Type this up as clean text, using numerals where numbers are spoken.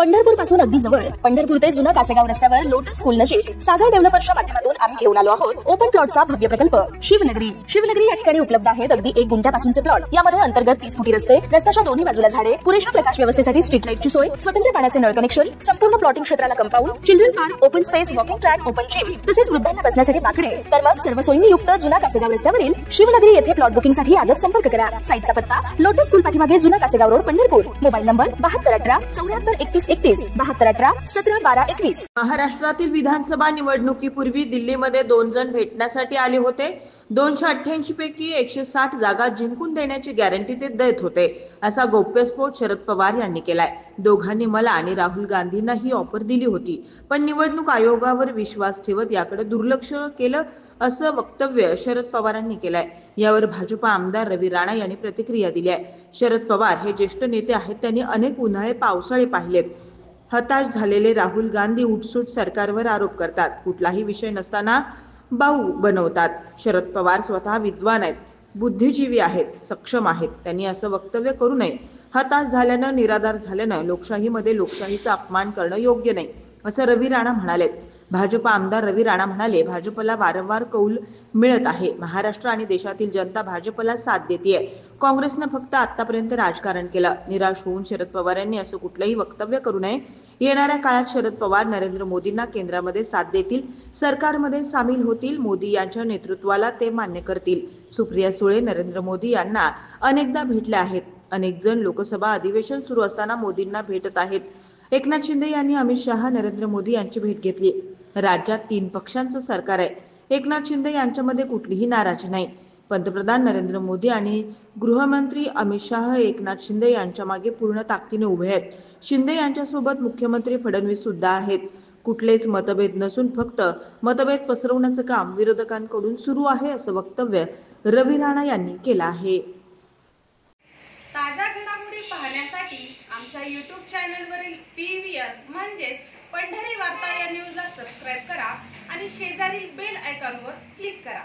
पंढरपूर पासून अगदी जवळ पंढरपूर ते जुना कासेगाव रस्त्यावर लोटस स्कूल नजीक सागर डेव्हलपर्सच्या माध्यमातून आम्ही घेऊन आलो आहोत ओपन प्लॉटचा भव्य प्रकल्प शिवनगरी। शिवनगरी या ठिकाणी उपलब्ध आहेत अगदी 1 गुंठ्यापासूनचे प्लॉट। यामध्ये अंतर्गत 30 फुटी रस्ते, रस्त्याच्या दोन्ही बाजूला झाडे, पुरेशा प्रकाश व्यवस्थेसाठी स्ट्रीट लाईटची सोय, स्वतंत्र पाण्याचे नळ कनेक्शन, संपूर्ण प्लॉटिंग क्षेत्राला compound, children park, open space, walking track, open gym, तसेच वृद्धांना बसण्यासाठी बाकडे। तर मग सर्व सोयींनी युक्त जुना कासेगाव रस्त्यावरील शिवनगरी येथे प्लॉट बुकिंग साठी आजच संपर्क करा। साईटचा पत्ता लोटस स्कूल पाठीमागे जुना Kasegaon road Pandharpur. Mobile number 7218 74 31 31 7218 17 12 21। महाराष्ट्रातील विधानसभा निवडणुकीपूर्वी दिल्लीमध्ये 2 जण भेटण्यासाठी आले होते। 288 पैकी 160 जागा जिंकून देण्याची गॅरंटी ते देत होते, असा गौप्यस्फोट शरद पवार यांनी केलाय। दोघांनी मला आणि राहुल गांधींना ही ऑफर दिली होती, पण निवडणूक आयोगावर विश्वास ठेवत याकडे दुर्लक्ष केलं, असं वक्तव्य शरद पवारांनी केलंय। यावर भाजपा आमदार रवी राणा यांनी प्रतिक्रिया दिली आहे। शरद पवार हे ज्येष्ठ नेते आहेत, त्यांनी अनेक उन्हाळे पावसाळे पाहिलेत। हताश झालेले राहुल गांधी उठसूट सरकारवर आरोप करतात, कुठलाही विषय नसताना बाऊ बनवतात। शरद पवार स्वतः विद्वान आहेत, बुद्धिजीवी आहेत, सक्षम आहेत, त्यांनी असं वक्तव्य करू नये। हताश झाल्यानं, निराधार झाल्यानं लोकशाहीमध्ये लोकशाहीचा अपमान करणं योग्य नाही, असं रवी राणा म्हणालेत। भाजपा आमदार रवी राणा म्हणाले, भाजपला वारंवार कौल मिळत आहे। महाराष्ट्र आणि देशातील जनता भाजपला साथ देतेय। काँग्रेसनं फक्त आतापर्यंत राजकारण केलं। निराश होऊन शरद पवार यांनी असं कुठलंही वक्तव्य करू नये। येणाऱ्या काळात शरद पवार नरेंद्र मोदींना केंद्रामध्ये साथ देतील, सरकारमध्ये सामील होतील, मोदी यांच्या नेतृत्वाला ते मान्य करतील। सुप्रिया सुळे नरेंद्र मोदी यांना अनेकदा भेटल्या आहेत। अनेक जण लोकसभा अधिवेशन सुरू असताना मोदींना भेटत आहेत। एकनाथ शिंदे यांनी अमित शहा, नरेंद्र मोदी यांची भेट घेतली। राज्यात 3 पक्षांचं सरकार आहे। एकनाथ शिंदे यांच्यामध्ये कुठलीही नाराजी नाही। पंतप्रधान नरेंद्र मोदी आणि गृहमंत्री अमित शहा एकनाथ शिंदे यांच्या मागे पूर्ण ताकदीने उभे आहेत। शिंदे यांच्यासोबत मुख्यमंत्री फडणवीस सुद्धा आहेत। कुठलेच मतभेद नसून फक्त मतभेद पसरवण्याचं काम विरोधकांकडून सुरू आहे, असं वक्तव्य रवी राणा यांनी केलं आहे। ताज्या घडामोडी पाहण्यासाठी आमच्या YouTube चॅनलवरील PVR म्हणजेच पंढरी वार्ता या न्यूजला सबस्क्राइब करा आणि शेजारील बेल आयकॉनवर क्लिक करा।